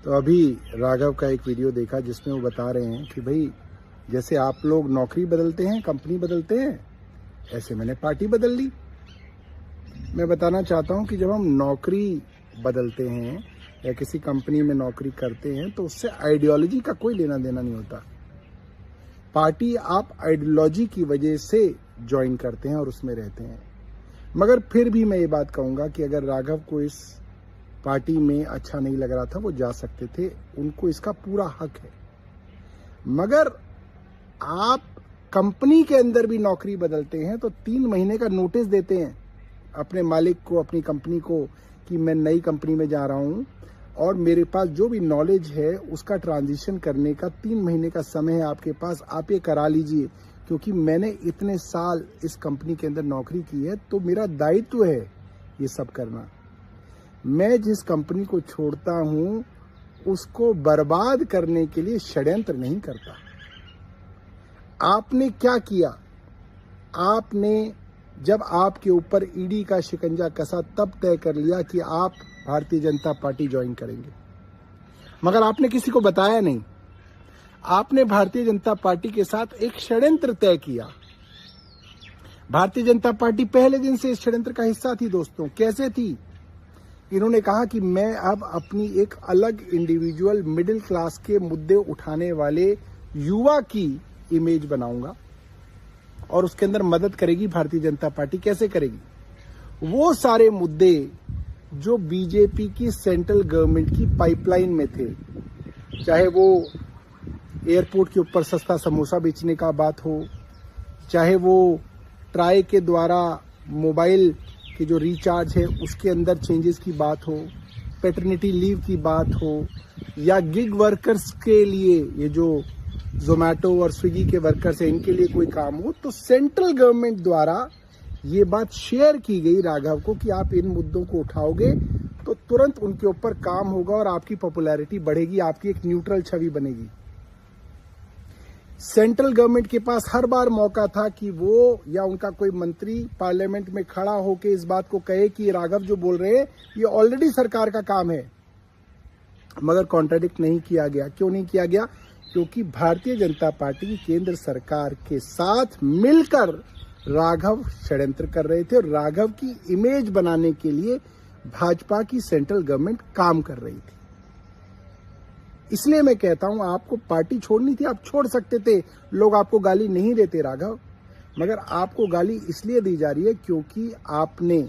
तो अभी राघव का एक वीडियो देखा जिसमें वो बता रहे हैं कि भाई जैसे आप लोग नौकरी बदलते हैं, कंपनी बदलते हैं, ऐसे मैंने पार्टी बदल ली। मैं बताना चाहता हूं कि जब हम नौकरी बदलते हैं या किसी कंपनी में नौकरी करते हैं तो उससे आइडियोलॉजी का कोई लेना देना नहीं होता। पार्टी आप आइडियोलॉजी की वजह से ज्वाइन करते हैं और उसमें रहते हैं। मगर फिर भी मैं ये बात कहूंगा कि अगर राघव को इस पार्टी में अच्छा नहीं लग रहा था, वो जा सकते थे, उनको इसका पूरा हक है। मगर आप कंपनी के अंदर भी नौकरी बदलते हैं तो 3 महीने का नोटिस देते हैं अपने मालिक को, अपनी कंपनी को, कि मैं नई कंपनी में जा रहा हूं और मेरे पास जो भी नॉलेज है उसका ट्रांजिशन करने का 3 महीने का समय है आपके पास, आप ये करा लीजिए, क्योंकि मैंने इतने साल इस कंपनी के अंदर नौकरी की है तो मेरा दायित्व है ये सब करना। मैं जिस कंपनी को छोड़ता हूं उसको बर्बाद करने के लिए षड्यंत्र नहीं करता। आपने क्या किया? आपने जब आपके ऊपर ईडी का शिकंजा कसा तब तय कर लिया कि आप भारतीय जनता पार्टी ज्वाइन करेंगे, मगर आपने किसी को बताया नहीं। आपने भारतीय जनता पार्टी के साथ एक षड्यंत्र तय किया। भारतीय जनता पार्टी पहले दिन से इस षड्यंत्र का हिस्सा थी। दोस्तों, कैसे थी? इन्होंने कहा कि मैं अब अपनी एक अलग इंडिविजुअल मिडिल क्लास के मुद्दे उठाने वाले युवा की इमेज बनाऊंगा और उसके अंदर मदद करेगी भारतीय जनता पार्टी। कैसे करेगी? वो सारे मुद्दे जो बीजेपी की सेंट्रल गवर्नमेंट की पाइपलाइन में थे, चाहे वो एयरपोर्ट के ऊपर सस्ता समोसा बेचने का बात हो, चाहे वो ट्राई के द्वारा मोबाइल कि जो रिचार्ज है उसके अंदर चेंजेस की बात हो, पैटर्निटी लीव की बात हो, या गिग वर्कर्स के लिए ये जो जोमेटो और स्विगी के वर्कर्स हैं इनके लिए कोई काम हो, तो सेंट्रल गवर्नमेंट द्वारा ये बात शेयर की गई राघव को कि आप इन मुद्दों को उठाओगे तो तुरंत उनके ऊपर काम होगा और आपकी पॉपुलैरिटी बढ़ेगी, आपकी एक न्यूट्रल छवि बनेगी। सेंट्रल गवर्नमेंट के पास हर बार मौका था कि वो या उनका कोई मंत्री पार्लियामेंट में खड़ा होकर इस बात को कहे कि राघव जो बोल रहे हैं ये ऑलरेडी सरकार का काम है, मगर कॉन्ट्राडिक्ट नहीं किया गया। क्यों नहीं किया गया? क्योंकि भारतीय जनता पार्टी की केंद्र सरकार के साथ मिलकर राघव षड्यंत्र कर रहे थे और राघव की इमेज बनाने के लिए भाजपा की सेंट्रल गवर्नमेंट काम कर रही थी। इसलिए मैं कहता हूं, आपको पार्टी छोड़नी थी, आप छोड़ सकते थे, लोग आपको गाली नहीं देते राघव, मगर आपको गाली इसलिए दी जा रही है क्योंकि आपने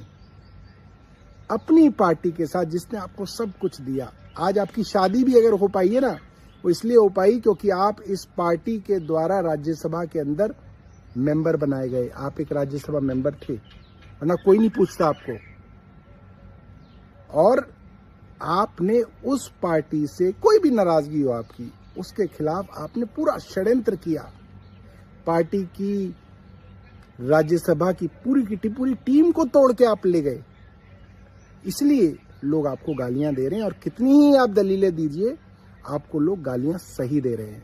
अपनी पार्टी के साथ, जिसने आपको सब कुछ दिया, आज आपकी शादी भी अगर हो पाई है ना, वो इसलिए हो पाई क्योंकि आप इस पार्टी के द्वारा राज्यसभा के अंदर मेंबर बनाए गए। आप एक राज्यसभा मेंबर थे, वरना कोई नहीं पूछता आपको। और आपने उस पार्टी से कोई भी नाराजगी हो आपकी, उसके खिलाफ आपने पूरा षड्यंत्र किया। पार्टी की राज्यसभा की पूरी टीम को तोड़ के आप ले गए। इसलिए लोग आपको गालियां दे रहे हैं और कितनी ही आप दलीलें दीजिए, आपको लोग गालियां सही दे रहे हैं।